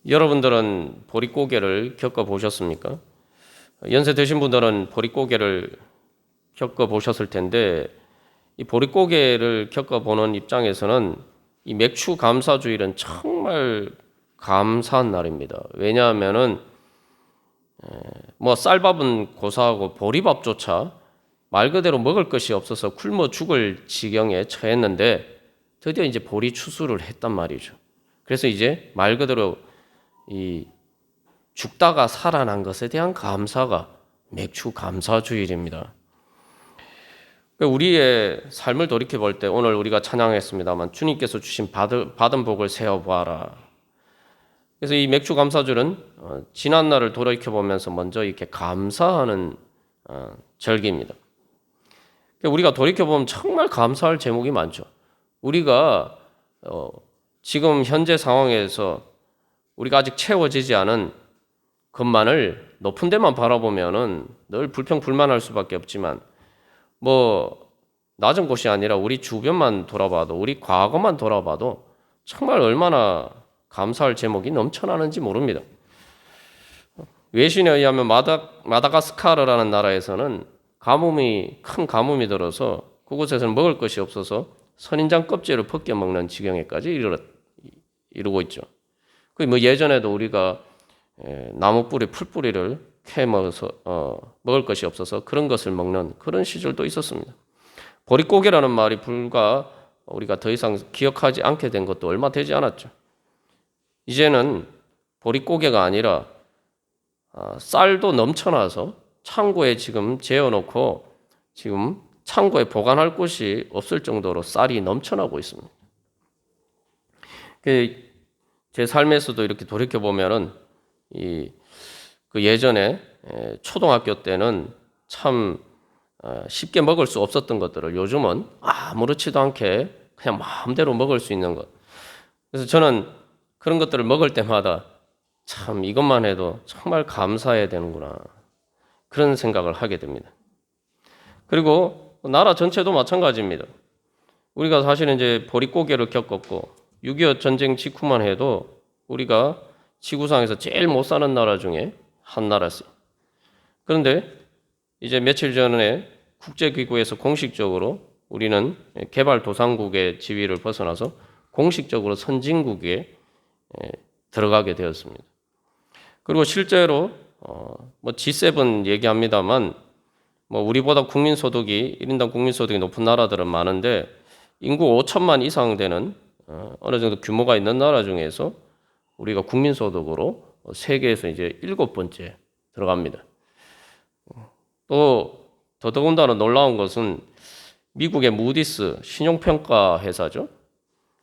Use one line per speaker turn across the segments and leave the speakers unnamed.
여러분들은 보릿고개를 겪어보셨습니까? 연세 드신 분들은 보릿고개를 겪어보셨을 텐데, 이 보릿고개를 겪어보는 입장에서는 이 맥추 감사주일은 정말 감사한 날입니다. 왜냐하면은 뭐 쌀밥은 고사하고 보리밥조차 말 그대로 먹을 것이 없어서 굶어 죽을 지경에 처했는데 드디어 이제 보리 추수를 했단 말이죠. 그래서 이제 말 그대로 이 죽다가 살아난 것에 대한 감사가 맥추 감사주일입니다. 우리의 삶을 돌이켜 볼 때 오늘 우리가 찬양했습니다만 주님께서 주신 받은 복을 세어보아라. 그래서 이 맥추 감사주일은 지난 날을 돌이켜 보면서 먼저 이렇게 감사하는 절기입니다. 우리가 돌이켜 보면 정말 감사할 제목이 많죠. 우리가 지금 현재 상황에서 우리가 아직 채워지지 않은 것만을 높은 데만 바라보면은 늘 불평불만할 수밖에 없지만 뭐 낮은 곳이 아니라 우리 주변만 돌아봐도 우리 과거만 돌아봐도 정말 얼마나 감사할 제목이 넘쳐나는지 모릅니다. 외신에 의하면 마다가스카르라는 나라에서는 큰 가뭄이 들어서 그곳에서는 먹을 것이 없어서 선인장 껍질을 벗겨 먹는 지경에까지 이르고 있죠. 뭐 예전에도 우리가 나무 뿌리, 풀뿌리를 캐 먹어서 먹을 것이 없어서 그런 것을 먹는 그런 시절도 있었습니다. 보릿고개라는 말이 불과 우리가 더 이상 기억하지 않게 된 것도 얼마 되지 않았죠. 이제는 보릿고개가 아니라 쌀도 넘쳐나서 창고에 지금 재워놓고 지금 창고에 보관할 곳이 없을 정도로 쌀이 넘쳐나고 있습니다. 제 삶에서도 이렇게 돌이켜 보면은 그 예전에 초등학교 때는 참 쉽게 먹을 수 없었던 것들을 요즘은 아무렇지도 않게 그냥 마음대로 먹을 수 있는 것. 그래서 저는 그런 것들을 먹을 때마다 참 이것만 해도 정말 감사해야 되는구나 그런 생각을 하게 됩니다. 그리고 나라 전체도 마찬가지입니다. 우리가 사실은 이제 보릿고개를 겪었고 6.25 전쟁 직후만 해도 우리가 지구상에서 제일 못 사는 나라 중에 한 나라였어요. 그런데 이제 며칠 전에 국제기구에서 공식적으로 우리는 개발도상국의 지위를 벗어나서 공식적으로 선진국에 들어가게 되었습니다. 그리고 실제로 뭐 G7 얘기합니다만 뭐 우리보다 국민소득이 1인당 국민소득이 높은 나라들은 많은데 인구 5천만 이상 되는 어느 정도 규모가 있는 나라 중에서 우리가 국민소득으로 세계에서 이제 7번째 들어갑니다. 또 더더군다나 놀라운 것은 미국의 무디스 신용평가 회사죠.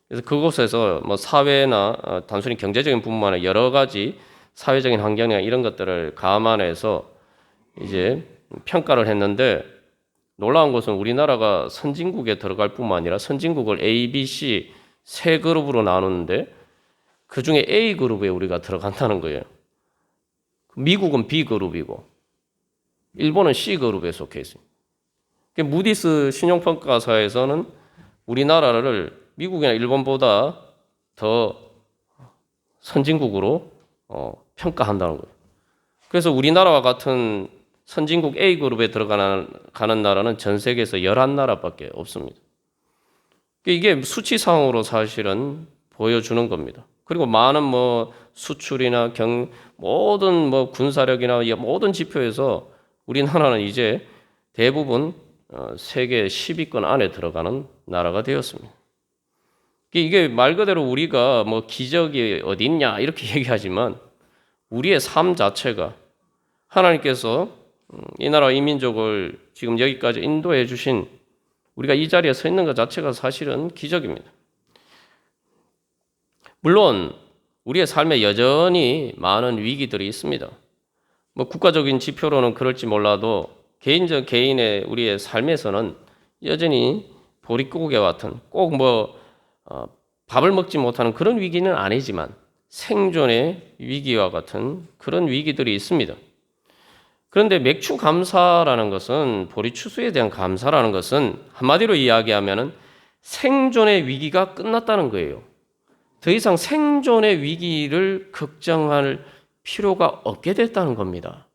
그래서 그곳에서 뭐 사회나 단순히 경제적인 부분만 아니라 여러 가지 사회적인 환경이나 이런 것들을 감안해서 이제 평가를 했는데 놀라운 것은 우리나라가 선진국에 들어갈 뿐만 아니라 선진국을 A, B, C 세 그룹으로 나누는데 그 중에 A 그룹에 우리가 들어간다는 거예요. 미국은 B 그룹이고 일본은 C 그룹에 속해 있어요. 무디스 신용평가사에서는 우리나라를 미국이나 일본보다 더 선진국으로 평가한다는 거예요. 그래서 우리나라와 같은 선진국 A 그룹에 가는 나라는 전 세계에서 11나라밖에 없습니다. 이게 수치상으로 사실은 보여주는 겁니다. 그리고 많은 뭐 수출이나 모든 뭐 군사력이나 모든 지표에서 우리나라는 이제 대부분 세계 10위권 안에 들어가는 나라가 되었습니다. 이게 말 그대로 우리가 뭐 기적이 어디 있냐 이렇게 얘기하지만 우리의 삶 자체가 하나님께서 이 나라 이 민족을 지금 여기까지 인도해 주신 우리가 이 자리에 서 있는 것 자체가 사실은 기적입니다. 물론 우리의 삶에 여전히 많은 위기들이 있습니다. 뭐 국가적인 지표로는 그럴지 몰라도 개인의 우리의 삶에서는 여전히 보릿고개와 같은 꼭 밥을 먹지 못하는 그런 위기는 아니지만 생존의 위기와 같은 그런 위기들이 있습니다. 그런데 맥추 감사라는 것은 보리추수에 대한 감사라는 것은 한마디로 이야기하면은 생존의 위기가 끝났다는 거예요. 더 이상 생존의 위기를 걱정할 필요가 없게 됐다는 겁니다.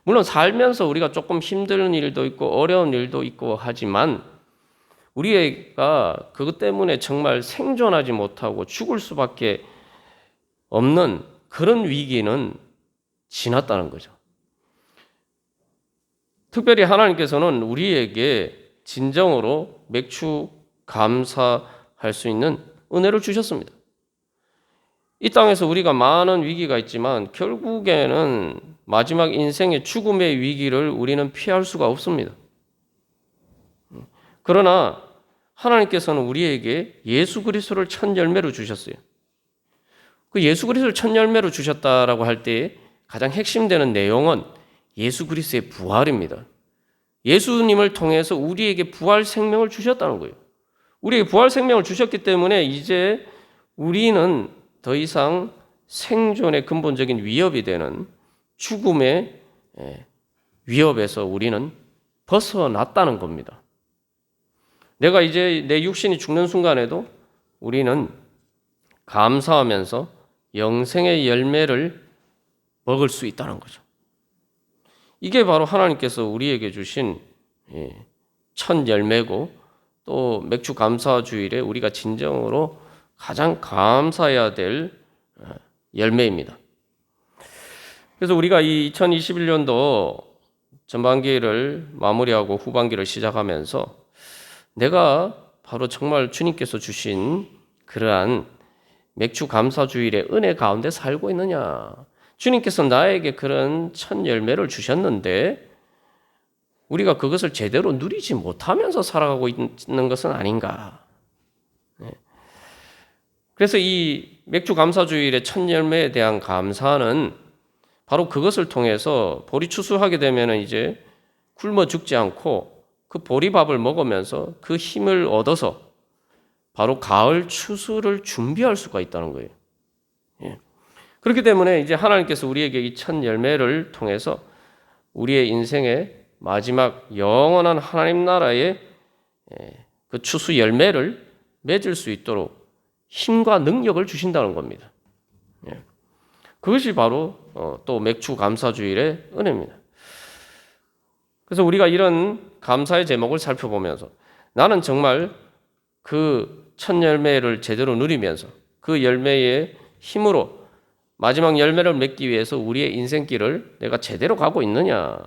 물론 살면서 우리가 조금 힘든 일도 있고 어려운 일도 있고 하지만 우리가 그것 때문에 정말 생존하지 못하고 죽을 수밖에 없는 그런 위기는 지났다는 거죠. 특별히 하나님께서는 우리에게 진정으로 맥주 감사할 수 있는 은혜를 주셨습니다. 이 땅에서 우리가 많은 위기가 있지만 결국에는 마지막 인생의 죽음의 위기를 우리는 피할 수가 없습니다. 그러나 하나님께서는 우리에게 예수 그리스도를 첫 열매로 주셨어요. 그 예수 그리스도를 첫 열매로 주셨다라고 할 때 가장 핵심되는 내용은 예수 그리스도의 부활입니다. 예수님을 통해서 우리에게 부활 생명을 주셨다는 거예요. 우리에게 부활 생명을 주셨기 때문에 이제 우리는 더 이상 생존의 근본적인 위협이 되는 죽음의 위협에서 우리는 벗어났다는 겁니다. 내가 이제 내 육신이 죽는 순간에도 우리는 감사하면서 영생의 열매를 먹을 수 있다는 거죠. 이게 바로 하나님께서 우리에게 주신 첫 열매고 또 맥주 감사 주일에 우리가 진정으로 가장 감사해야 될 열매입니다. 그래서 우리가 이 2021년도 전반기를 마무리하고 후반기를 시작하면서 내가 바로 정말 주님께서 주신 그러한 맥주 감사 주일의 은혜 가운데 살고 있느냐? 주님께서 나에게 그런 첫 열매를 주셨는데 우리가 그것을 제대로 누리지 못하면서 살아가고 있는 것은 아닌가? 그래서 이 맥주 감사 주일의 첫 열매에 대한 감사는 바로 그것을 통해서 보리 추수하게 되면 이제 굶어 죽지 않고 그 보리밥을 먹으면서 그 힘을 얻어서 바로 가을 추수를 준비할 수가 있다는 거예요. 그렇기 때문에 이제 하나님께서 우리에게 이 첫 열매를 통해서 우리의 인생의 마지막 영원한 하나님 나라의 그 추수 열매를 맺을 수 있도록 힘과 능력을 주신다는 겁니다. 그것이 바로 또 맥주 감사주일의 은혜입니다. 그래서 우리가 이런 감사의 제목을 살펴보면서 나는 정말 그 첫 열매를 제대로 누리면서 그 열매의 힘으로 마지막 열매를 맺기 위해서 우리의 인생길을 내가 제대로 가고 있느냐?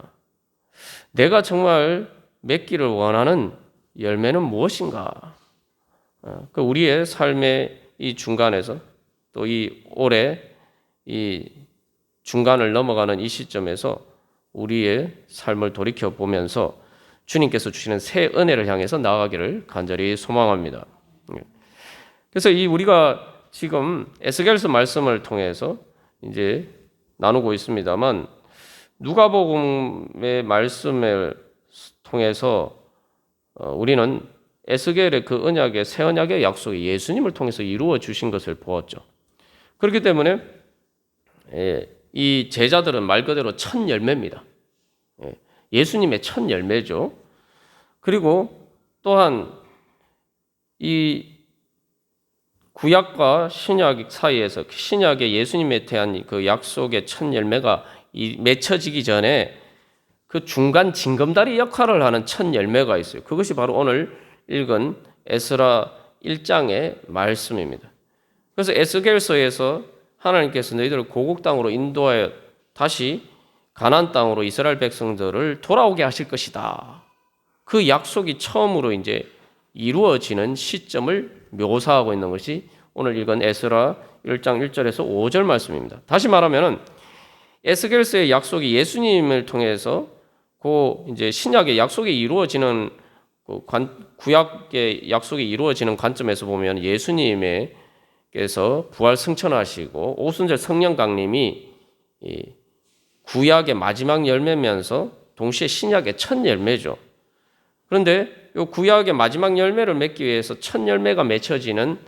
내가 정말 맺기를 원하는 열매는 무엇인가? 그 우리의 삶의 이 중간에서 또 이 올해 이 중간을 넘어가는 이 시점에서 우리의 삶을 돌이켜 보면서 주님께서 주시는 새 은혜를 향해서 나아가기를 간절히 소망합니다. 그래서 이 우리가 지금 에스겔서 말씀을 통해서 이제 나누고 있습니다만 누가복음의 말씀을 통해서 우리는 에스겔의 그 언약의 새 언약의 약속이 예수님을 통해서 이루어 주신 것을 보았죠. 그렇기 때문에 이 제자들은 말 그대로 첫 열매입니다. 예수님의 첫 열매죠. 그리고 또한 이 구약과 신약 사이에서 신약의 예수님에 대한 그 약속의 첫 열매가 맺혀지기 전에 그 중간 징검다리 역할을 하는 첫 열매가 있어요. 그것이 바로 오늘 읽은 에스라 1장의 말씀입니다. 그래서 에스겔서에서 하나님께서 너희들을 고국 땅으로 인도하여 다시 가나안 땅으로 이스라엘 백성들을 돌아오게 하실 것이다. 그 약속이 처음으로 이제 이루어지는 시점을 묘사하고 있는 것이 오늘 읽은 에스라 1장 1절에서 5절 말씀입니다. 다시 말하면은 에스겔서의 약속이 예수님을 통해서 그 이제 신약의 약속이 이루어지는 구약의 약속이 이루어지는 관점에서 보면 예수님께서 부활 승천하시고 오순절 성령 강림이 구약의 마지막 열매면서 동시에 신약의 첫 열매죠. 그런데 이 구약의 마지막 열매를 맺기 위해서 첫 열매가 맺혀지는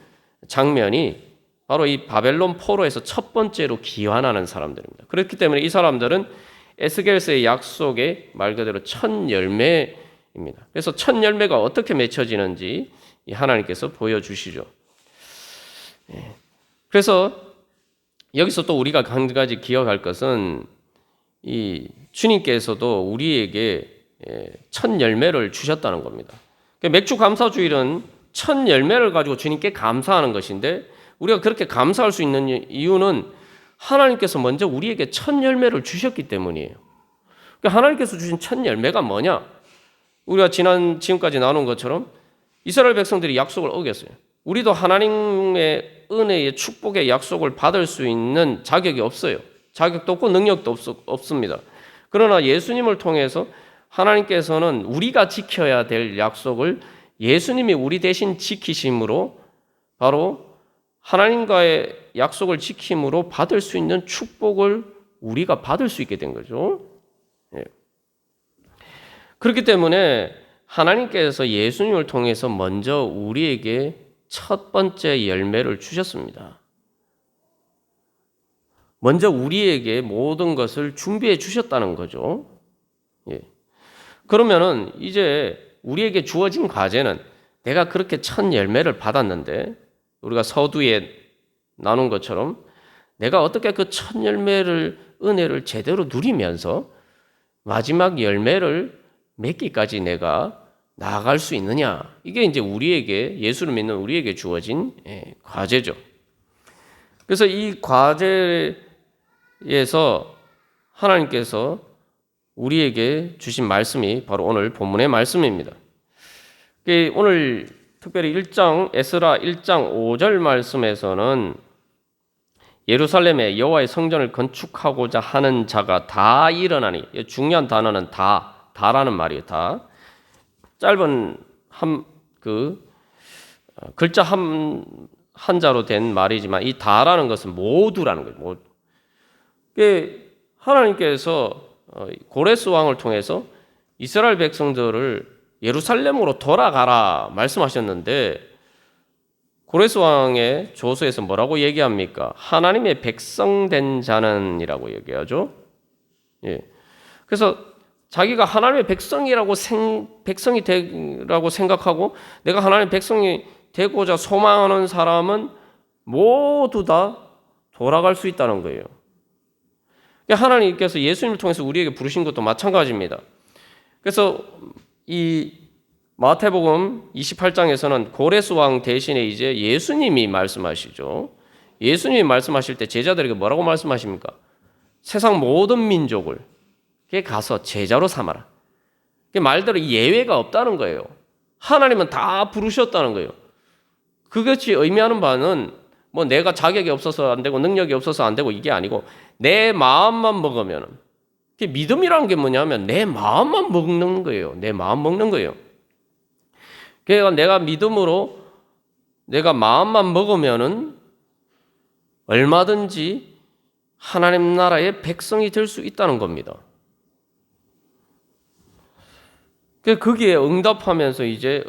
장면이 바로 이 바벨론 포로에서 첫 번째로 귀환하는 사람들입니다. 그렇기 때문에 이 사람들은 에스겔서의 약속의 말 그대로 첫 열매입니다. 그래서 첫 열매가 어떻게 맺혀지는지 하나님께서 보여주시죠. 그래서 여기서 또 우리가 한 가지 기억할 것은 이 주님께서도 우리에게 첫 열매를 주셨다는 겁니다. 맥주 감사 주일은 첫 열매를 가지고 주님께 감사하는 것인데 우리가 그렇게 감사할 수 있는 이유는 하나님께서 먼저 우리에게 첫 열매를 주셨기 때문이에요. 하나님께서 주신 첫 열매가 뭐냐? 우리가 지금까지 나눈 것처럼 이스라엘 백성들이 약속을 어겼어요. 우리도 하나님의 은혜의 축복의 약속을 받을 수 있는 자격이 없어요. 자격도 없고 능력도 없습니다. 그러나 예수님을 통해서 하나님께서는 우리가 지켜야 될 약속을 예수님이 우리 대신 지키심으로 바로 하나님과의 약속을 지킴으로 받을 수 있는 축복을 우리가 받을 수 있게 된 거죠. 그렇기 때문에 하나님께서 예수님을 통해서 먼저 우리에게 첫 번째 열매를 주셨습니다. 먼저 우리에게 모든 것을 준비해 주셨다는 거죠. 그러면은 이제 우리에게 주어진 과제는 내가 그렇게 첫 열매를 받았는데 우리가 서두에 나눈 것처럼 내가 어떻게 그 첫 열매를 은혜를 제대로 누리면서 마지막 열매를 맺기까지 내가 나아갈 수 있느냐. 이게 이제 우리에게 예수를 믿는 우리에게 주어진 과제죠. 그래서 이 과제에서 하나님께서 우리에게 주신 말씀이 바로 오늘 본문의 말씀입니다. 오늘 특별히 에스라 1장 5절 말씀에서는 예루살렘에 여호와의 성전을 건축하고자 하는 자가 다 일어나니, 중요한 단어는 다라는 말이에요. 다. 짧은 글자 한자로 된 말이지만 이 다라는 것은 모두라는 거예요. 하나님께서 고레스 왕을 통해서 이스라엘 백성들을 예루살렘으로 돌아가라 말씀하셨는데 고레스 왕의 조서에서 뭐라고 얘기합니까? 하나님의 백성된 자는이라고 얘기하죠. 그래서 자기가 하나님의 백성이 되라고 생각하고 내가 하나님의 백성이 되고자 소망하는 사람은 모두 다 돌아갈 수 있다는 거예요. 하나님께서 예수님을 통해서 우리에게 부르신 것도 마찬가지입니다. 그래서 이 마태복음 28장에서는 고레스 왕 대신에 이제 예수님이 말씀하시죠. 예수님이 말씀하실 때 제자들에게 뭐라고 말씀하십니까? 세상 모든 민족을 가서 제자로 삼아라. 말대로 예외가 없다는 거예요. 하나님은 다 부르셨다는 거예요. 그것이 의미하는 바는 뭐 내가 자격이 없어서 안 되고 능력이 없어서 안 되고 이게 아니고 내 마음만 먹으면 믿음이라는 게 뭐냐면 내 마음만 먹는 거예요. 내 마음 먹는 거예요. 그러니까 내가 믿음으로 내가 마음만 먹으면은 얼마든지 하나님 나라의 백성이 될 수 있다는 겁니다. 거기에 응답하면서 이제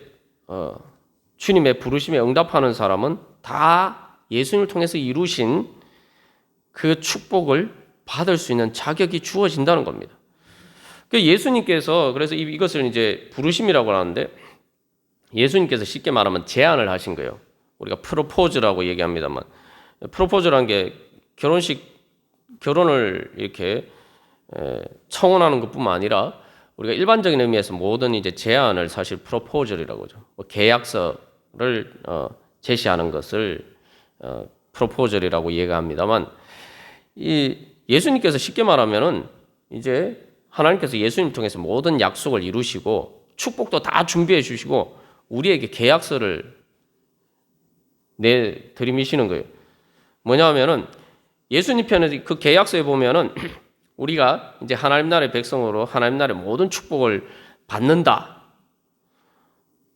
주님의 부르심에 응답하는 사람은 다 예수님을 통해서 이루신 그 축복을 받을 수 있는 자격이 주어진다는 겁니다. 예수님께서 그래서 이것을 이제 부르심이라고 하는데 예수님께서 쉽게 말하면 제안을 하신 거예요. 우리가 프로포즈라고 얘기합니다만 프로포즈라는 게 결혼을 이렇게 청혼하는 것뿐만 아니라 우리가 일반적인 의미에서 모든 이제 제안을 사실 프로포즈라고 하죠. 계약서를 제시하는 것을 프로포즈라고 얘기합니다만 이 예수님께서 쉽게 말하면은 이제 하나님께서 예수님 통해서 모든 약속을 이루시고 축복도 다 준비해 주시고 우리에게 계약서를 내드리시는 거예요. 뭐냐면은 예수님 편에 그 계약서에 보면은 우리가 이제 하나님 나라의 백성으로 하나님 나라의 모든 축복을 받는다.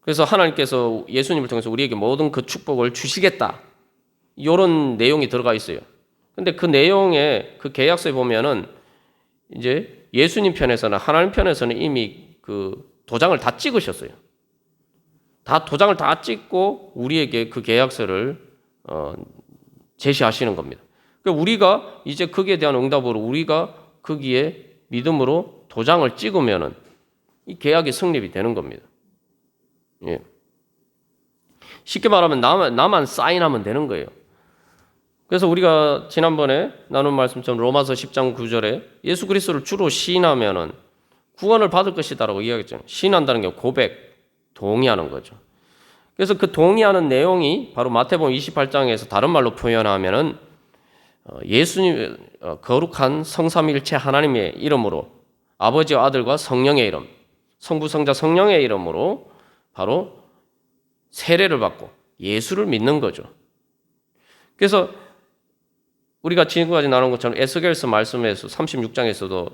그래서 하나님께서 예수님을 통해서 우리에게 모든 그 축복을 주시겠다. 이런 내용이 들어가 있어요. 근데 그 내용에 그 계약서에 보면은 이제 예수님 편에서는 하나님 편에서는 이미 그 도장을 다 찍으셨어요. 도장을 다 찍고 우리에게 그 계약서를 제시하시는 겁니다. 그러니까 우리가 이제 거기에 대한 응답으로 우리가 거기에 믿음으로 도장을 찍으면은 이 계약이 성립이 되는 겁니다. 쉽게 말하면 나만 사인하면 되는 거예요. 그래서 우리가 지난번에 나눈 말씀처럼 로마서 10장 9절에 예수 그리스도를 주로 시인하면은 구원을 받을 것이다라고 이야기했잖아요. 시인한다는 게 고백, 동의하는 거죠. 그래서 그 동의하는 내용이 바로 마태복음 28장에서 다른 말로 표현하면은 예수님 거룩한 성삼일체 하나님의 이름으로 아버지와 아들과 성령의 이름, 성부 성자 성령의 이름으로 바로 세례를 받고 예수를 믿는 거죠. 그래서 우리가 지금까지 나눈 것처럼 에스겔서 말씀에서 36장에서도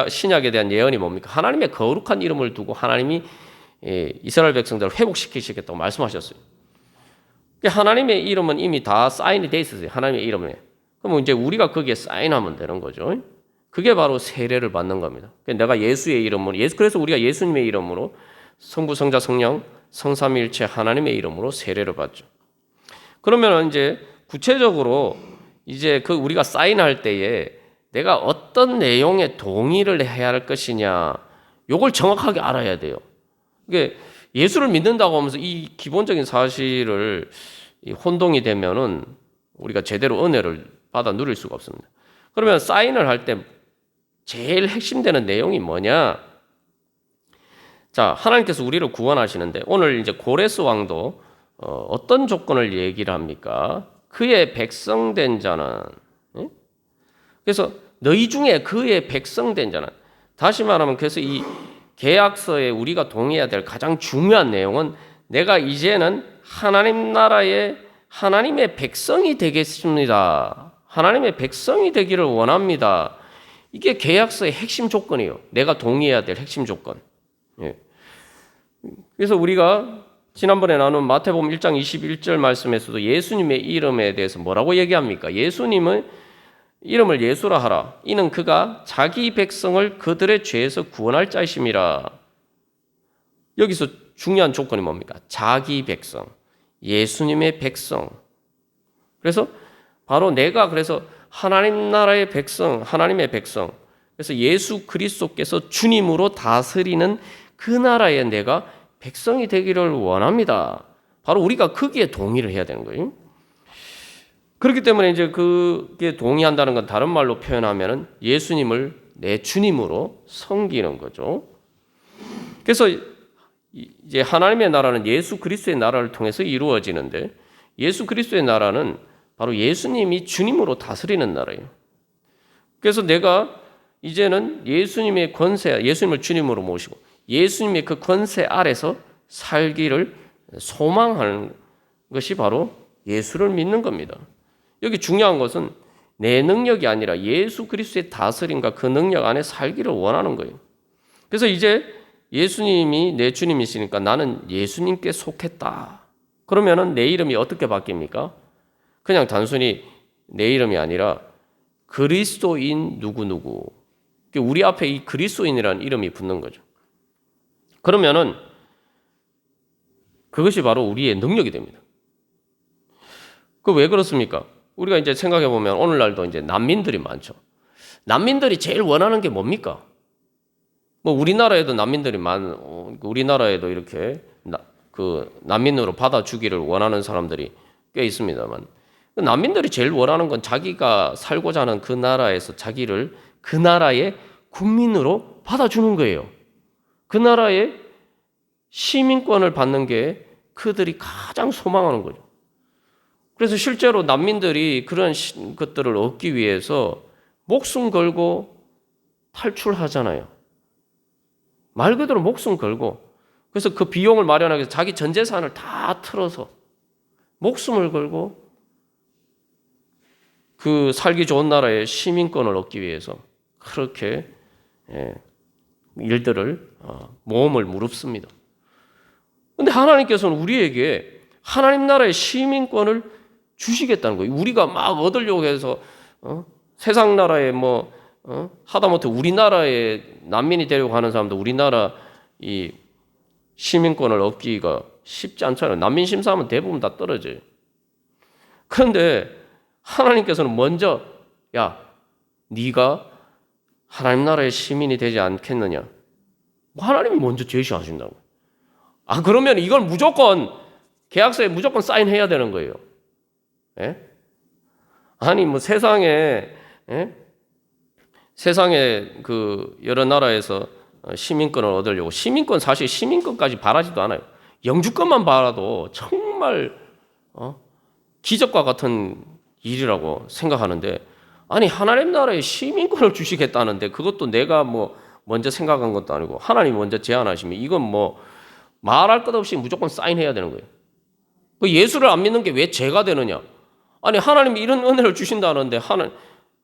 신약에 대한 예언이 뭡니까? 하나님의 거룩한 이름을 두고 하나님이 이스라엘 백성들을 회복시키시겠다고 말씀하셨어요. 하나님의 이름은 이미 다 사인이 돼 있었어요. 하나님의 이름에. 그럼 이제 우리가 거기에 사인하면 되는 거죠. 그게 바로 세례를 받는 겁니다. 내가 예수의 이름으로, 그래서 우리가 예수님의 이름으로 성부, 성자, 성령, 성삼위일체 하나님의 이름으로 세례를 받죠. 그러면 이제 구체적으로 이제 그 우리가 사인할 때에 내가 어떤 내용에 동의를 해야 할 것이냐, 요걸 정확하게 알아야 돼요. 이게 예수를 믿는다고 하면서 이 기본적인 사실을 혼동이 되면은 우리가 제대로 은혜를 받아 누릴 수가 없습니다. 그러면 사인을 할 때 제일 핵심되는 내용이 뭐냐? 자, 하나님께서 우리를 구원하시는데 오늘 이제 고레스 왕도 어떤 조건을 얘기를 합니까? 그의 백성된 자는, 그래서 너희 중에 그의 백성된 자는, 다시 말하면 그래서 이 계약서에 우리가 동의해야 될 가장 중요한 내용은 내가 이제는 하나님 나라의 하나님의 백성이 되겠습니다. 하나님의 백성이 되기를 원합니다. 이게 계약서의 핵심 조건이에요. 내가 동의해야 될 핵심 조건. 그래서 우리가 지난번에 나눈 마태복음 1장 21절 말씀에서도 예수님의 이름에 대해서 뭐라고 얘기합니까? 예수님은 이름을 예수라 하라. 이는 그가 자기 백성을 그들의 죄에서 구원할 자이심이라. 여기서 중요한 조건이 뭡니까? 자기 백성. 예수님의 백성. 그래서 바로 내가 그래서 하나님 나라의 백성, 하나님의 백성. 그래서 예수 그리스도께서 주님으로 다스리는 그 나라에 내가 백성이 되기를 원합니다. 바로 우리가 거기에 동의를 해야 되는 거예요. 그렇기 때문에 이제 그게 동의한다는 건 다른 말로 표현하면은 예수님을 내 주님으로 섬기는 거죠. 그래서 이제 하나님의 나라는 예수 그리스도의 나라를 통해서 이루어지는데 예수 그리스도의 나라는 바로 예수님이 주님으로 다스리는 나라예요. 그래서 내가 이제는 예수님의 권세, 예수님을 주님으로 모시고 예수님의 그 권세 아래서 살기를 소망하는 것이 바로 예수를 믿는 겁니다. 여기 중요한 것은 내 능력이 아니라 예수 그리스도의 다스림과 그 능력 안에 살기를 원하는 거예요. 그래서 이제 예수님이 내 주님이시니까 나는 예수님께 속했다. 그러면은 내 이름이 어떻게 바뀝니까? 그냥 단순히 내 이름이 아니라 그리스도인 누구누구. 우리 앞에 이 그리스도인이라는 이름이 붙는 거죠. 그러면은 그것이 바로 우리의 능력이 됩니다. 그 왜 그렇습니까? 우리가 이제 생각해 보면 오늘날도 이제 난민들이 많죠. 난민들이 제일 원하는 게 뭡니까? 뭐 우리나라에도 난민들이 우리나라에도 이렇게 난민으로 받아주기를 원하는 사람들이 꽤 있습니다만, 난민들이 제일 원하는 건 자기가 살고자 하는 그 나라에서 자기를 그 나라의 국민으로 받아주는 거예요. 그 나라의 시민권을 받는 게 그들이 가장 소망하는 거죠. 그래서 실제로 난민들이 그런 것들을 얻기 위해서 목숨 걸고 탈출하잖아요. 말 그대로 목숨 걸고, 그래서 그 비용을 마련하기 위해서 자기 전 재산을 다 틀어서 목숨을 걸고 그 살기 좋은 나라의 시민권을 얻기 위해서 그렇게 일들을 모험을 무릅씁니다. 그런데 하나님께서는 우리에게 하나님 나라의 시민권을 주시겠다는 거예요. 우리가 막 얻으려고 해서 세상 나라에 하다못해 우리나라에 난민이 되려고 하는 사람도 우리나라 이 시민권을 얻기가 쉽지 않잖아요. 난민 심사하면 대부분 다 떨어져요. 그런데 하나님께서는 먼저 네가 하나님 나라의 시민이 되지 않겠느냐. 하나님이 먼저 제시하신다고. 그러면 이걸 무조건 계약서에 무조건 사인해야 되는 거예요. 예? 아니 뭐 세상에 예? 세상에 그 여러 나라에서 시민권을 얻으려고 시민권 사실 시민권까지 바라지도 않아요. 영주권만 바라도 정말 기적과 같은 일이라고 생각하는데 아니 하나님 나라에 시민권을 주시겠다는데 그것도 내가 뭐 먼저 생각한 것도 아니고 하나님 먼저 제안하시면 이건 뭐 말할 것 없이 무조건 사인해야 되는 거예요. 그 예수를 안 믿는 게 왜 죄가 되느냐? 아니 하나님이 이런 은혜를 주신다는데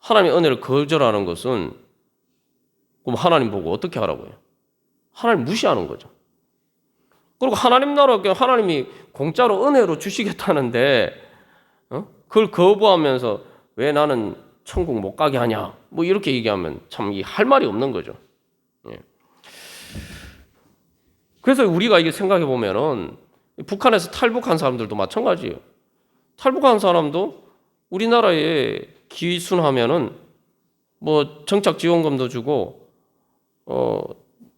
하나님의 은혜를 거절하는 것은 그럼 하나님 보고 어떻게 하라고요? 하나님 무시하는 거죠. 그리고 하나님 나라 하나님이 공짜로 은혜로 주시겠다는데 그걸 거부하면서 왜 나는 천국 못 가게 하냐? 뭐 이렇게 얘기하면 참 할 말이 없는 거죠. 예. 그래서 우리가 이게 생각해 보면은 북한에서 탈북한 사람들도 마찬가지예요. 탈북한 사람도 우리나라에 귀순하면은 뭐 정착 지원금도 주고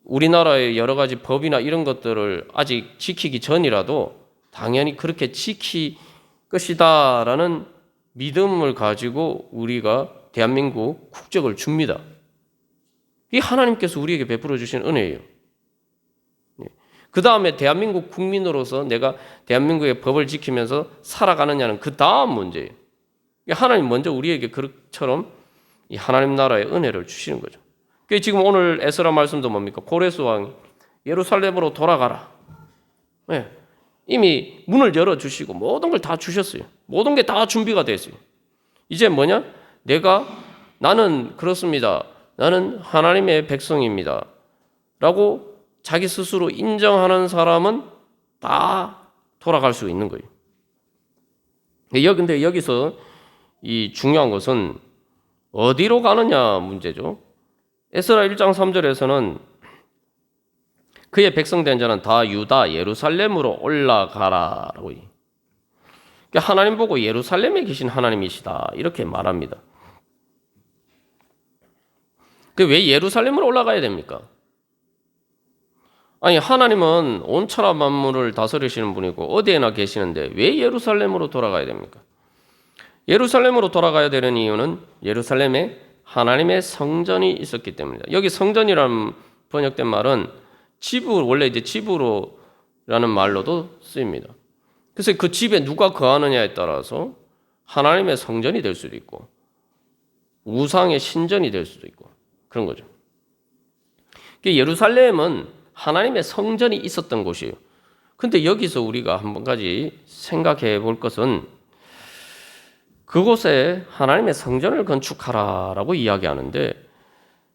우리나라의 여러 가지 법이나 이런 것들을 아직 지키기 전이라도 당연히 그렇게 지킬 것이다라는 믿음을 가지고 우리가 대한민국 국적을 줍니다. 이 하나님께서 우리에게 베풀어 주신 은혜예요. 그 다음에 대한민국 국민으로서 내가 대한민국의 법을 지키면서 살아가느냐는 그 다음 문제예요. 하나님 먼저 우리에게 그처럼 이 하나님 나라의 은혜를 주시는 거죠. 지금 오늘 에스라 말씀도 뭡니까? 고레스 왕이 예루살렘으로 돌아가라. 네. 이미 문을 열어주시고 모든 걸 다 주셨어요. 모든 게 다 준비가 됐어요. 이제 뭐냐? 나는 그렇습니다. 나는 하나님의 백성입니다. 라고 자기 스스로 인정하는 사람은 다 돌아갈 수 있는 거예요. 근데 여기서 이 중요한 것은 어디로 가느냐 문제죠. 에스라 1장 3절에서는 그의 백성된 자는 다 유다 예루살렘으로 올라가라라고. 하나님 보고 예루살렘에 계신 하나님이시다 이렇게 말합니다. 왜 예루살렘으로 올라가야 됩니까? 아니 하나님은 온 천하 만물을 다스리시는 분이고 어디에나 계시는데 왜 예루살렘으로 돌아가야 됩니까? 예루살렘으로 돌아가야 되는 이유는 예루살렘에 하나님의 성전이 있었기 때문입니다. 여기 성전이라는 번역된 말은 원래 이제 집으로라는 말로도 쓰입니다. 그래서 그 집에 누가 거하느냐에 따라서 하나님의 성전이 될 수도 있고 우상의 신전이 될 수도 있고 그런 거죠. 예루살렘은 하나님의 성전이 있었던 곳이에요. 근데 여기서 우리가 한 가지 생각해 볼 것은 그곳에 하나님의 성전을 건축하라라고 이야기하는데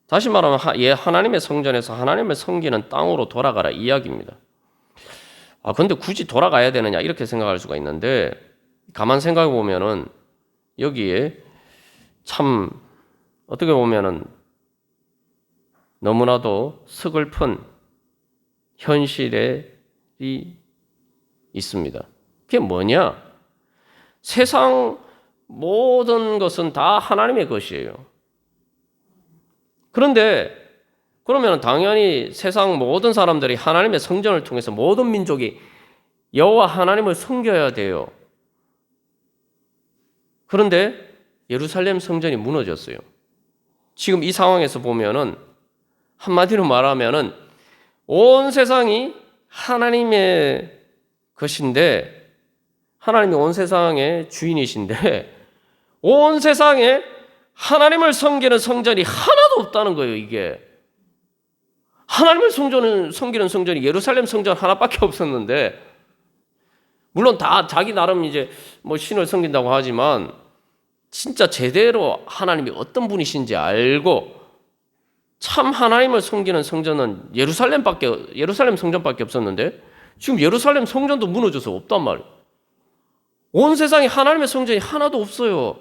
다시 말하면 하나님의 성전에서 하나님을 섬기는 땅으로 돌아가라 이야기입니다. 근데 굳이 돌아가야 되느냐 이렇게 생각할 수가 있는데 가만 생각해 보면은 여기에 참 어떻게 보면은 너무나도 서글픈 현실이 있습니다. 그게 뭐냐? 세상 모든 것은 다 하나님의 것이에요. 그런데 그러면 당연히 세상 모든 사람들이 하나님의 성전을 통해서 모든 민족이 여호와 하나님을 섬겨야 돼요. 그런데 예루살렘 성전이 무너졌어요. 지금 이 상황에서 보면은 한마디로 말하면은 온 세상이 하나님의 것인데 하나님이 온 세상의 주인이신데 온 세상에 하나님을 섬기는 성전이 하나도 없다는 거예요. 이게 하나님을 섬기는 성전이 예루살렘 성전 하나밖에 없었는데 물론 다 자기 나름 이제 뭐 신을 섬긴다고 하지만 진짜 제대로 하나님이 어떤 분이신지 알고 참 하나님을 섬기는 성전은 예루살렘 성전밖에 없었는데 지금 예루살렘 성전도 무너져서 없단 말이에요. 온 세상에 하나님의 성전이 하나도 없어요.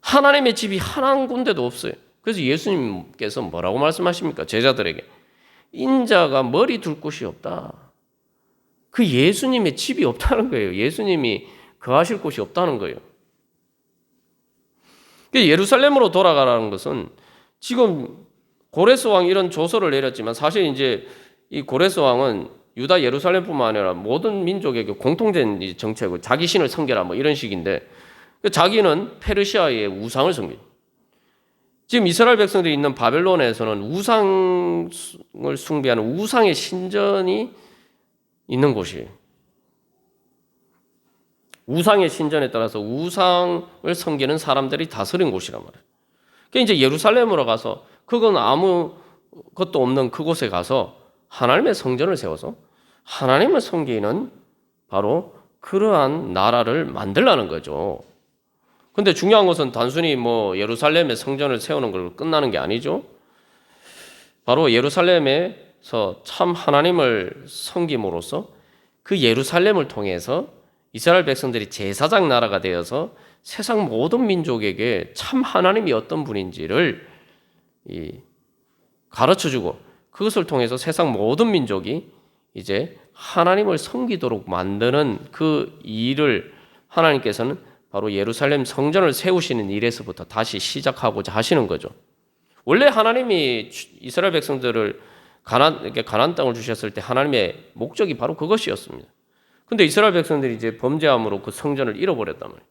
하나님의 집이 한 군데도 없어요. 그래서 예수님께서 뭐라고 말씀하십니까? 제자들에게 인자가 머리 둘 곳이 없다. 그 예수님의 집이 없다는 거예요. 예수님이 거하실 곳이 없다는 거예요. 예루살렘으로 돌아가라는 것은 지금 고레스 왕이 이런 조서를 내렸지만 사실 이제 이 고레스 왕은 유다 예루살렘뿐만 아니라 모든 민족에게 공통된 정책이고 자기 신을 섬겨라 뭐 이런 식인데 자기는 페르시아의 우상을 섬겨. 지금 이스라엘 백성들이 있는 바벨론에서는 우상을 숭배하는 우상의 신전이 있는 곳이에요. 우상의 신전에 따라서 우상을 섬기는 사람들이 다스린 곳이란 말이에요. 그러니까 이제 예루살렘으로 가서 그건 아무것도 없는 그곳에 가서 하나님의 성전을 세워서 하나님을 섬기는 바로 그러한 나라를 만들라는 거죠. 근데 중요한 것은 단순히 뭐 예루살렘에 성전을 세우는 걸로 끝나는 게 아니죠. 바로 예루살렘에서 참 하나님을 섬김으로써 그 예루살렘을 통해서 이스라엘 백성들이 제사장 나라가 되어서 세상 모든 민족에게 참 하나님이 어떤 분인지를 가르쳐주고 그것을 통해서 세상 모든 민족이 이제 하나님을 섬기도록 만드는 그 일을 하나님께서는 바로 예루살렘 성전을 세우시는 일에서부터 다시 시작하고자 하시는 거죠. 원래 하나님이 이스라엘 백성들을 가나안 땅을 주셨을 때 하나님의 목적이 바로 그것이었습니다. 근데 이스라엘 백성들이 이제 범죄함으로 그 성전을 잃어버렸단 말이에요.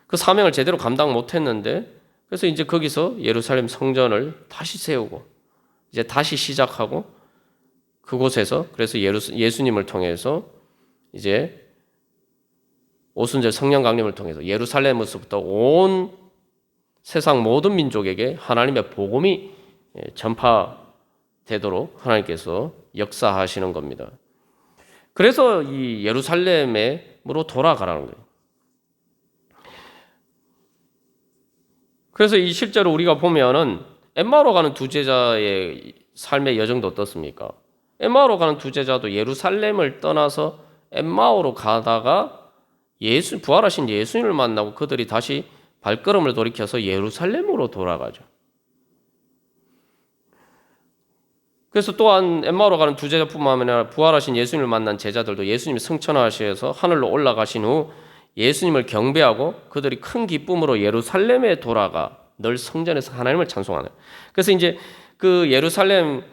그 사명을 제대로 감당 못했는데 그래서 이제 거기서 예루살렘 성전을 다시 세우고 이제 다시 시작하고 그곳에서 그래서 예수님을 통해서 이제 오순절 성령 강림을 통해서 예루살렘에서부터 온 세상 모든 민족에게 하나님의 복음이 전파되도록 하나님께서 역사하시는 겁니다. 그래서 이 예루살렘으로 돌아가라는 거예요. 그래서 이 실제로 우리가 보면은 엠마오로 가는 두 제자의 삶의 여정도 어떻습니까? 엠마오로 가는 두 제자도 예루살렘을 떠나서 엠마오로 가다가 부활하신 예수님을 만나고 그들이 다시 발걸음을 돌이켜서 예루살렘으로 돌아가죠. 그래서 또한 엠마오로 가는 두 제자뿐만 아니라 부활하신 예수님을 만난 제자들도 예수님이 승천하셔서 하늘로 올라가신 후 예수님을 경배하고 그들이 큰 기쁨으로 예루살렘에 돌아가 늘 성전에서 하나님을 찬송하는. 그래서 이제 그 예루살렘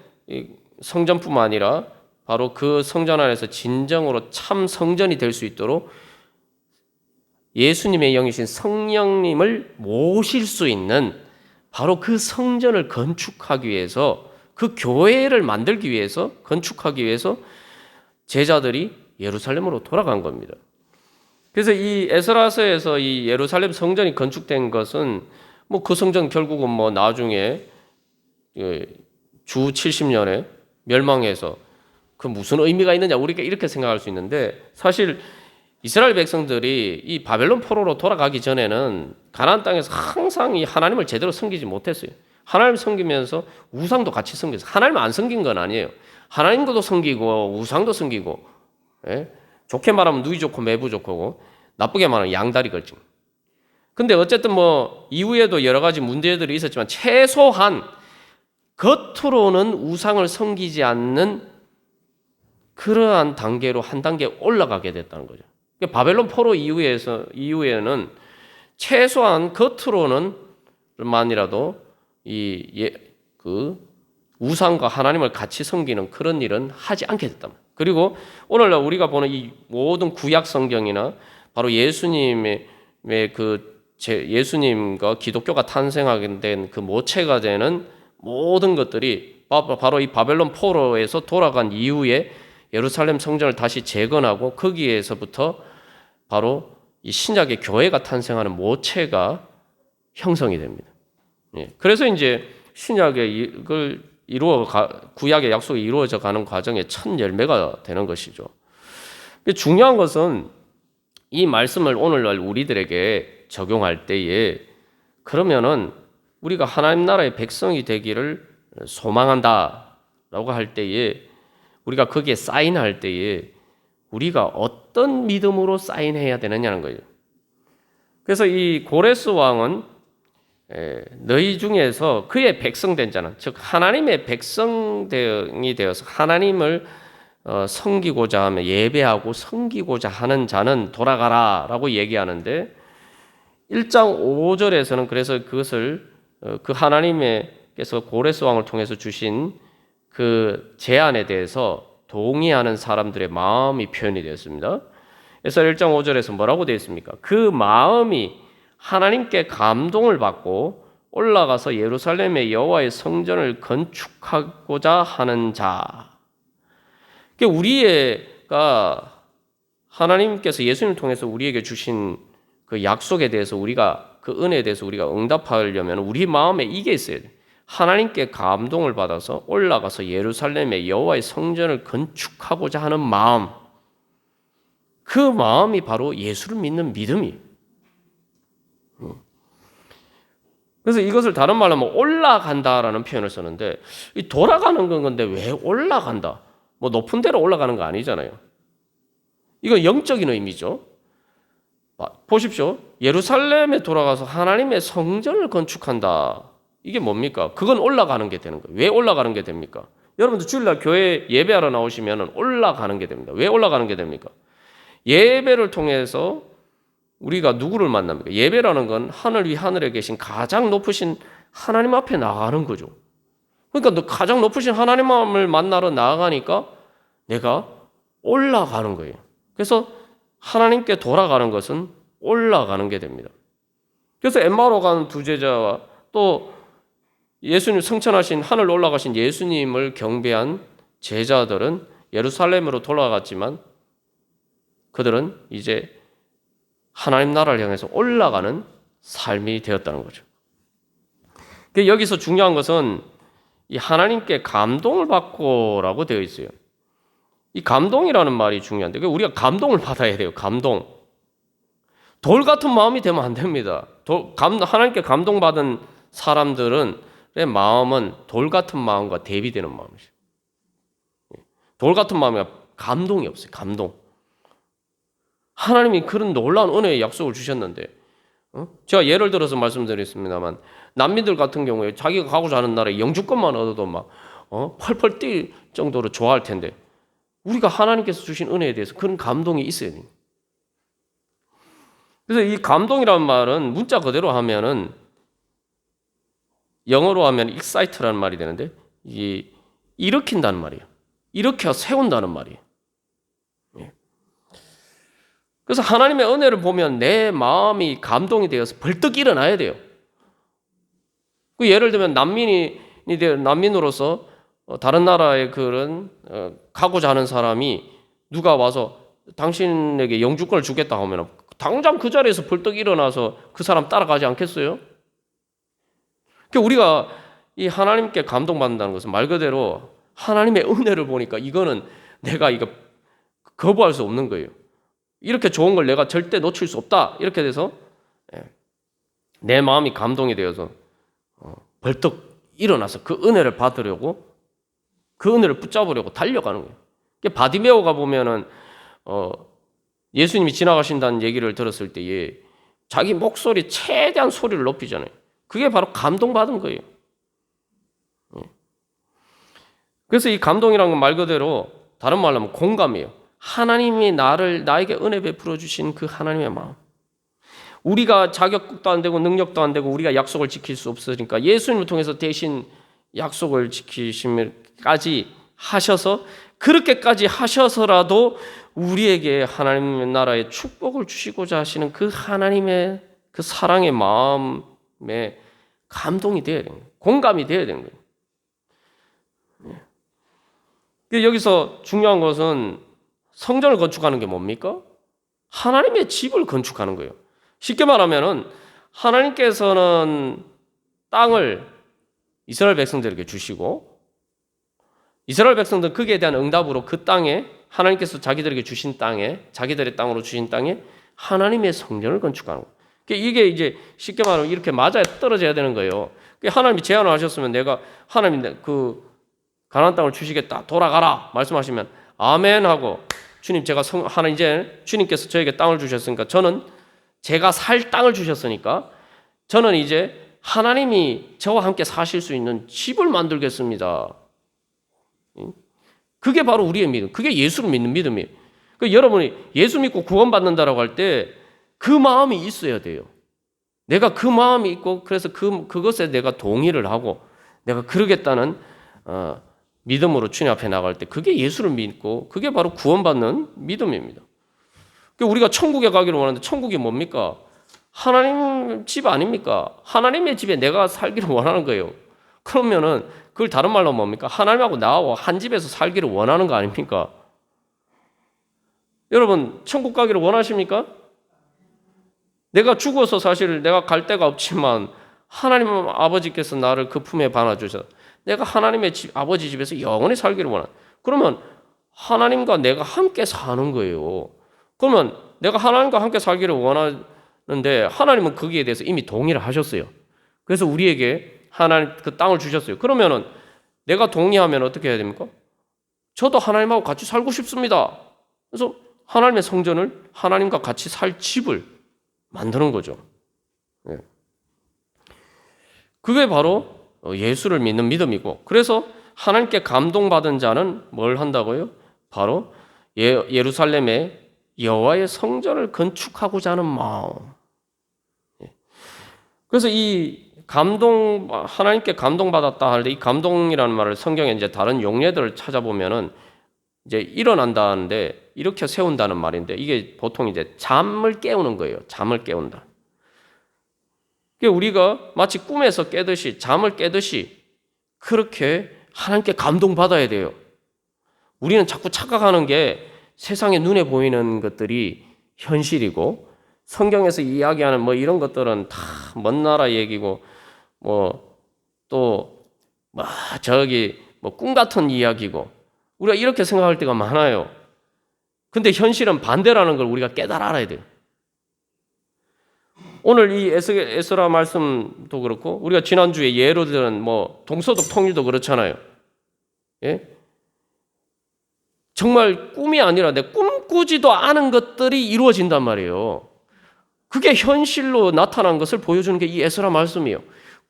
성전뿐만 아니라 바로 그 성전 안에서 진정으로 참 성전이 될 수 있도록 예수님의 영이신 성령님을 모실 수 있는 바로 그 성전을 건축하기 위해서 그 교회를 만들기 위해서 건축하기 위해서 제자들이 예루살렘으로 돌아간 겁니다. 그래서 이 에스라서에서 이 예루살렘 성전이 건축된 것은 뭐 그 성전 결국은 뭐 나중에 주 70년에 멸망해서 그 무슨 의미가 있느냐 우리가 이렇게 생각할 수 있는데 사실 이스라엘 백성들이 이 바벨론 포로로 돌아가기 전에는 가나안 땅에서 항상 이 하나님을 제대로 섬기지 못했어요. 하나님 섬기면서 우상도 같이 섬겼어요. 하나님 안 섬긴 건 아니에요. 하나님도 섬기고 우상도 섬기고, 예? 좋게 말하면 누이 좋고 매부 좋고 나쁘게 말하면 양다리 걸침. 근데 어쨌든 뭐 이후에도 여러 가지 문제들이 있었지만 최소한 겉으로는 우상을 섬기지 않는 그러한 단계로 한 단계 올라가게 됐다는 거죠. 바벨론 포로 이후에는 최소한 겉으로는 만이라도 그 우상과 하나님을 같이 섬기는 그런 일은 하지 않게 됐다. 그리고 오늘날 우리가 보는 이 모든 구약 성경이나 바로 예수님과 기독교가 탄생하게 된 그 모체가 되는 모든 것들이 바로 이 바벨론 포로에서 돌아간 이후에 예루살렘 성전을 다시 재건하고 거기에서부터 바로 이 신약의 교회가 탄생하는 모체가 형성이 됩니다. 예. 그래서 이제 신약의 구약의 약속이 이루어져 가는 과정의 첫 열매가 되는 것이죠. 중요한 것은 이 말씀을 오늘날 우리들에게 적용할 때에 그러면은 우리가 하나님 나라의 백성이 되기를 소망한다라고 할 때에 우리가 거기에 사인할 때에 우리가 어떤 믿음으로 사인해야 되느냐는 거예요. 그래서 이 고레스 왕은 너희 중에서 그의 백성된 자는 즉 하나님의 백성이 되어서 하나님을 섬기고자 하며 예배하고 섬기고자 하는 자는 돌아가라 라고 얘기하는데 1장 5절에서는 그래서 그것을 그 하나님께서 고레스 왕을 통해서 주신 그 제안에 대해서 동의하는 사람들의 마음이 표현이 되었습니다. 에스겔 1장 5절에서 뭐라고 되어 있습니까? 그 마음이 하나님께 감동을 받고 올라가서 예루살렘의 여호와의 성전을 건축하고자 하는 자. 우리가 하나님께서 예수님을 통해서 우리에게 주신 그 약속에 대해서 우리가 그 은혜에 대해서 우리가 응답하려면 우리 마음에 이게 있어야 돼. 하나님께 감동을 받아서 올라가서 예루살렘의 여호와의 성전을 건축하고자 하는 마음. 그 마음이 바로 예수를 믿는 믿음이에요. 그래서 이것을 다른 말로 하면 올라간다라는 표현을 쓰는데 이 돌아가는 건데 왜 올라간다? 뭐 높은 데로 올라가는 거 아니잖아요. 이건 영적인 의미죠. 보십시오. 예루살렘에 돌아가서 하나님의 성전을 건축한다. 이게 뭡니까? 그건 올라가는 게 되는 거예요. 왜 올라가는 게 됩니까? 여러분들 주일날 교회 예배하러 나오시면 올라가는 게 됩니다. 왜 올라가는 게 됩니까? 예배를 통해서 우리가 누구를 만납니까? 예배라는 건 하늘 위 하늘에 계신 가장 높으신 하나님 앞에 나가는 거죠. 그러니까 가장 높으신 하나님을 만나러 나아가니까 내가 올라가는 거예요. 그래서 하나님께 돌아가는 것은 올라가는 게 됩니다. 그래서 엠마오로 가는 두 제자와 또 예수님 성천하신 하늘 올라가신 예수님을 경배한 제자들은 예루살렘으로 돌아갔지만 그들은 이제 하나님 나라를 향해서 올라가는 삶이 되었다는 거죠. 여기서 중요한 것은 이 하나님께 감동을 받고라고 되어 있어요. 이 감동이라는 말이 중요한데 우리가 감동을 받아야 돼요. 감동. 돌 같은 마음이 되면 안 됩니다. 하나님께 감동받은 사람들의 마음은 돌 같은 마음과 대비되는 마음이죠. 돌 같은 마음이 감동이 없어요. 감동. 하나님이 그런 놀라운 은혜의 약속을 주셨는데 제가 예를 들어서 말씀드리겠습니다만 난민들 같은 경우에 자기가 가고자 하는 나라에 영주권만 얻어도 막 펄펄 뛸 정도로 좋아할 텐데 우리가 하나님께서 주신 은혜에 대해서 그런 감동이 있어야 돼요. 그래서 이 감동이라는 말은 문자 그대로 하면은 영어로 하면 excite라는 말이 되는데 일으킨다는 말이에요. 일으켜 세운다는 말이에요. 그래서 하나님의 은혜를 보면 내 마음이 감동이 되어서 벌떡 일어나야 돼요. 예를 들면 난민으로서 다른 나라에 그런 가고자 하는 사람이 누가 와서 당신에게 영주권을 주겠다 하면 당장 그 자리에서 벌떡 일어나서 그 사람 따라가지 않겠어요? 우리가 이 하나님께 감동받는다는 것은 말 그대로 하나님의 은혜를 보니까 이거는 내가 이거 거부할 수 없는 거예요. 이렇게 좋은 걸 내가 절대 놓칠 수 없다. 이렇게 돼서 내 마음이 감동이 되어서 벌떡 일어나서 그 은혜를 받으려고 그 은혜를 붙잡으려고 달려가는 거예요. 바디메오가 보면은 예수님이 지나가신다는 얘기를 들었을 때에 자기 목소리 최대한 소리를 높이잖아요. 그게 바로 감동받은 거예요. 그래서 이 감동이라는 건 말 그대로 다른 말로 하면 공감이에요. 하나님이 나에게 은혜 베풀어 주신 그 하나님의 마음. 우리가 자격도 안 되고 능력도 안 되고 우리가 약속을 지킬 수 없으니까 예수님을 통해서 대신 약속을 지키심까지 하셔서 그렇게까지 하셔서라도 우리에게 하나님의 나라의 축복을 주시고자 하시는 그 하나님의 그 사랑의 마음에 감동이 되어야 되는 거예요. 공감이 되어야 되는 거예요. 여기서 중요한 것은 성전을 건축하는 게 뭡니까? 하나님의 집을 건축하는 거예요. 쉽게 말하면은 하나님께서는 땅을 이스라엘 백성들에게 주시고 이스라엘 백성들은 거기에 대한 응답으로 그 땅에 하나님께서 자기들에게 주신 땅에 자기들의 땅으로 주신 땅에 하나님의 성전을 건축하는 거예요. 이게 이제 쉽게 말하면 이렇게 맞아야 떨어져야 되는 거예요. 하나님이 제안을 하셨으면 내가 하나님이 그 가나안 땅을 주시겠다 돌아가라 말씀하시면 아멘 하고 주님 제가 하나 이제 주님께서 저에게 땅을 주셨으니까 저는 제가 살 땅을 주셨으니까 저는 이제 하나님이 저와 함께 사실 수 있는 집을 만들겠습니다. 그게 바로 우리의 믿음. 그게 예수를 믿는 믿음이에요. 여러분이 예수 믿고 구원받는다라고 할 때 그 마음이 있어야 돼요. 내가 그 마음이 있고 그래서 그것에 내가 동의를 하고 내가 그러겠다는 믿음으로 주님 앞에 나갈 때 그게 예수를 믿고 그게 바로 구원받는 믿음입니다. 우리가 천국에 가기를 원하는데 천국이 뭡니까? 하나님 집 아닙니까? 하나님의 집에 내가 살기를 원하는 거예요. 그러면은 그걸 다른 말로 뭡니까? 하나님하고 나하고 한 집에서 살기를 원하는 거 아닙니까? 여러분 천국 가기를 원하십니까? 내가 죽어서 사실 내가 갈 데가 없지만 하나님 아버지께서 나를 그 품에 안아주셔서 내가 하나님의 집, 아버지 집에서 영원히 살기를 원한다. 그러면 하나님과 내가 함께 사는 거예요. 그러면 내가 하나님과 함께 살기를 원하는데 하나님은 거기에 대해서 이미 동의를 하셨어요. 그래서 우리에게 하나님 그 땅을 주셨어요. 그러면은 내가 동의하면 어떻게 해야 됩니까? 저도 하나님하고 같이 살고 싶습니다. 그래서 하나님의 성전을 하나님과 같이 살 집을 만드는 거죠. 그게 바로 예수를 믿는 믿음이고, 그래서 하나님께 감동받은 자는 뭘 한다고요? 바로 예루살렘에 여호와의 성전을 건축하고자 하는 마음. 그래서 이 감동, 하나님께 감동받았다 할 때 이 감동이라는 말을 성경에 이제 다른 용례들을 찾아보면은 이제 일어난다는데 이렇게 세운다는 말인데 이게 보통 이제 잠을 깨우는 거예요. 잠을 깨운다. 우리가 마치 꿈에서 깨듯이 잠을 깨듯이 그렇게 하나님께 감동받아야 돼요. 우리는 자꾸 착각하는 게 세상에 눈에 보이는 것들이 현실이고 성경에서 이야기하는 뭐 이런 것들은 다 먼 나라 얘기고 저기 꿈 같은 이야기고 우리가 이렇게 생각할 때가 많아요. 근데 현실은 반대라는 걸 우리가 깨달아 알아야 돼요. 오늘 이 에스라 말씀도 그렇고 우리가 지난주에 예로 들은 동서독 통일도 그렇잖아요. 예? 정말 꿈이 아니라 내 꿈꾸지도 않은 것들이 이루어진단 말이에요. 그게 현실로 나타난 것을 보여주는 게 이 에스라 말씀이에요.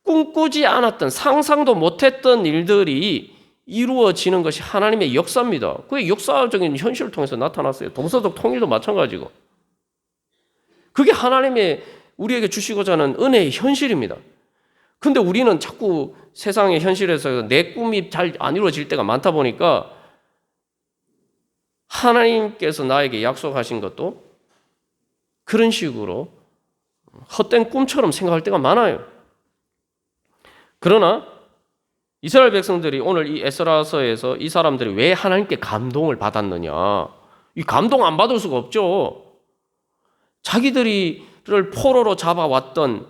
꿈꾸지 않았던 상상도 못했던 일들이 이루어지는 것이 하나님의 역사입니다. 그게 역사적인 현실을 통해서 나타났어요. 동서독 통일도 마찬가지고. 그게 하나님의 우리에게 주시고자 하는 은혜의 현실입니다. 근데 우리는 자꾸 세상의 현실에서 내 꿈이 잘 안 이루어질 때가 많다 보니까 하나님께서 나에게 약속하신 것도 그런 식으로 헛된 꿈처럼 생각할 때가 많아요. 그러나 이스라엘 백성들이 오늘 이 에스라서에서 이 사람들이 왜 하나님께 감동을 받았느냐? 이 감동 안 받을 수가 없죠. 자기들을 포로로 잡아왔던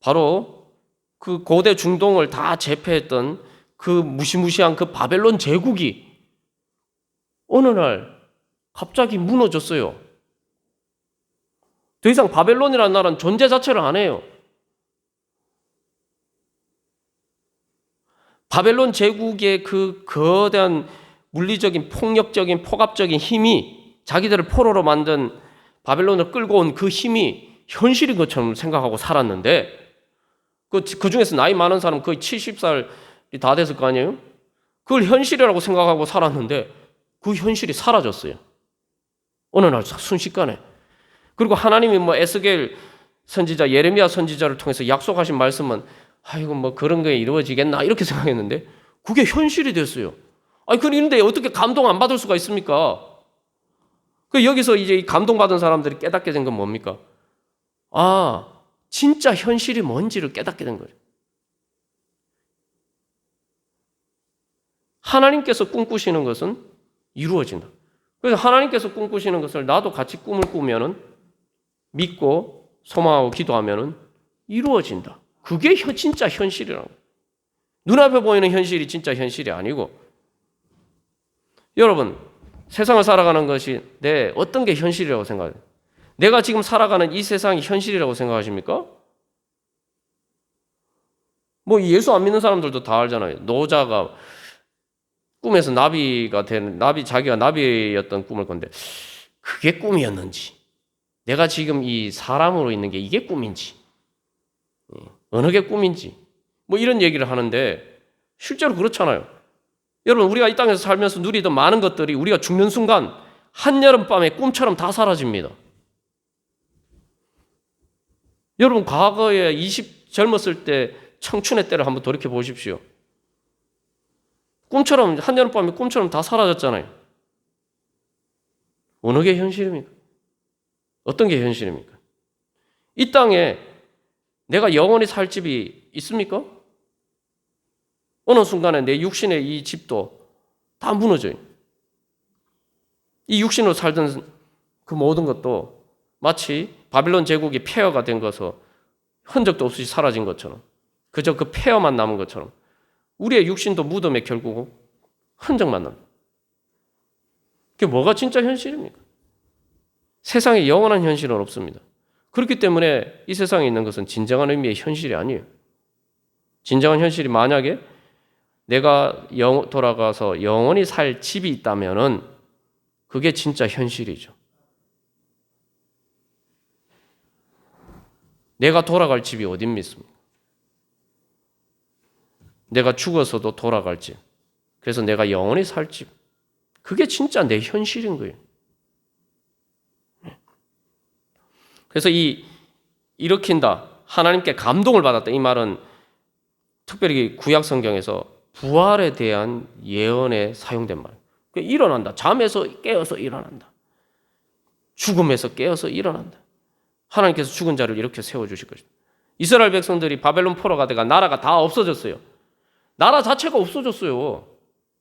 바로 그 고대 중동을 다 제패했던 그 무시무시한 그 바벨론 제국이 어느 날 갑자기 무너졌어요. 더 이상 바벨론이라는 나라는 존재 자체를 안 해요. 바벨론 제국의 그 거대한 물리적인 폭력적인 포갑적인 힘이 자기들을 포로로 만든 바벨론을 끌고 온 그 힘이 현실인 것처럼 생각하고 살았는데 그 중에서 나이 많은 사람 거의 70살이 다 됐을 거 아니에요? 그걸 현실이라고 생각하고 살았는데 그 현실이 사라졌어요. 어느 날 순식간에. 그리고 하나님이 에스겔 선지자, 예레미야 선지자를 통해서 약속하신 말씀은 아이고 그런 게 이루어지겠나 이렇게 생각했는데 그게 현실이 됐어요. 그런데 어떻게 감동 안 받을 수가 있습니까? 여기서 이제 이 감동받은 사람들이 깨닫게 된 건 뭡니까? 진짜 현실이 뭔지를 깨닫게 된 거예요. 하나님께서 꿈꾸시는 것은 이루어진다. 그래서 하나님께서 꿈꾸시는 것을 나도 같이 꿈을 꾸면은 믿고 소망하고 기도하면은 이루어진다. 그게 진짜 현실이라는 거예요. 눈앞에 보이는 현실이 진짜 현실이 아니고 여러분 세상을 살아가는 것이 어떤 게 현실이라고 생각해요? 내가 지금 살아가는 이 세상이 현실이라고 생각하십니까? 예수 안 믿는 사람들도 다 알잖아요. 노자가 꿈에서 자기가 나비였던 꿈을 꿨는데 그게 꿈이었는지 내가 지금 이 사람으로 있는 게 이게 꿈인지 어느 게 꿈인지 이런 얘기를 하는데 실제로 그렇잖아요. 여러분 우리가 이 땅에서 살면서 누리던 많은 것들이 우리가 죽는 순간 한여름밤에 꿈처럼 다 사라집니다. 여러분 과거에 젊었을 때 청춘의 때를 한번 돌이켜 보십시오. 꿈처럼 한여름밤에 꿈처럼 다 사라졌잖아요. 어느 게 현실입니까? 어떤 게 현실입니까? 이 땅에 내가 영원히 살 집이 있습니까? 어느 순간에 내 육신의 이 집도 다 무너져요. 이 육신으로 살던 그 모든 것도 마치 바빌론 제국이 폐허가 된 것으로 흔적도 없이 사라진 것처럼, 그저 그 폐허만 남은 것처럼 우리의 육신도 무덤에 결국 흔적만 남니다. 그게 뭐가 진짜 현실입니까? 세상에 영원한 현실은 없습니다. 그렇기 때문에 이 세상에 있는 것은 진정한 의미의 현실이 아니에요. 진정한 현실이 만약에 내가 돌아가서 영원히 살 집이 있다면은 그게 진짜 현실이죠. 내가 돌아갈 집이 어디 있습니까? 내가 죽어서도 돌아갈 집. 그래서 내가 영원히 살 집. 그게 진짜 내 현실인 거예요. 그래서 일으킨다, 하나님께 감동을 받았다. 이 말은 특별히 구약 성경에서 부활에 대한 예언에 사용된 말. 일어난다. 잠에서 깨어서 일어난다. 죽음에서 깨어서 일어난다. 하나님께서 죽은 자를 이렇게 세워주실 것이다. 이스라엘 백성들이 바벨론 포로가 돼가 나라가 다 없어졌어요. 나라 자체가 없어졌어요.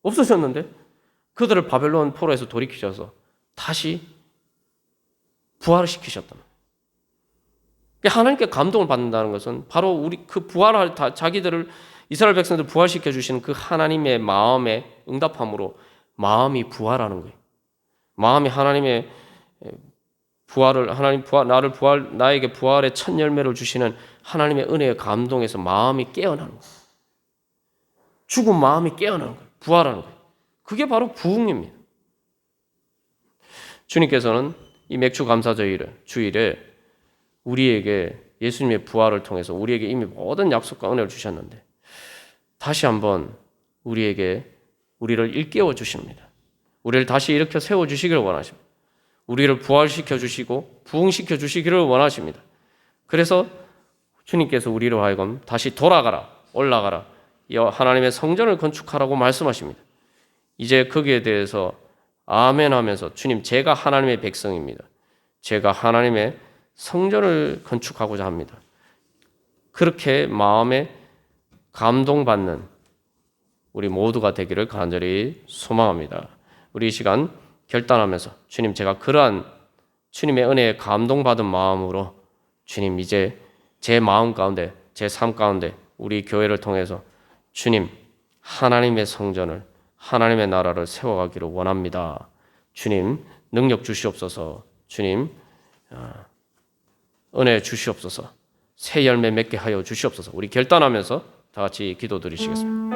없어졌는데 그들을 바벨론 포로에서 돌이키셔서 다시 부활시키셨다. 하나님께 감동을 받는다는 것은 바로 우리 그 부활할 자기들을 이스라엘 백성들 부활시켜 주시는 그 하나님의 마음에 응답함으로 마음이 부활하는 거예요. 마음이 하나님의 부활을 나에게 부활의 첫 열매를 주시는 하나님의 은혜의 감동에서 마음이 깨어나는 거예요. 죽은 마음이 깨어나는 거예요. 부활하는 거예요. 그게 바로 부흥입니다. 주님께서는 이 맥주 감사 주일에 우리에게 예수님의 부활을 통해서 우리에게 이미 모든 약속과 은혜를 주셨는데 다시 한번 우리를 일깨워 주십니다. 우리를 다시 일으켜 세워 주시기를 원하십니다. 우리를 부활시켜 주시고 부흥시켜 주시기를 원하십니다. 그래서 주님께서 우리로 하여금 다시 돌아가라, 올라가라, 하나님의 성전을 건축하라고 말씀하십니다. 이제 거기에 대해서 아멘 하면서 주님, 제가 하나님의 백성입니다. 제가 하나님의 성전을 건축하고자 합니다. 그렇게 마음에 감동받는 우리 모두가 되기를 간절히 소망합니다. 우리 이 시간 결단하면서 주님, 제가 그러한 주님의 은혜에 감동받은 마음으로 주님, 이제 제 마음 가운데, 제 삶 가운데 우리 교회를 통해서 주님, 하나님의 성전을, 하나님의 나라를 세워가기를 원합니다. 주님, 능력 주시옵소서. 주님, 은혜 주시옵소서. 새 열매 맺게 하여 주시옵소서. 우리 결단하면서 다 같이 기도드리시겠습니다.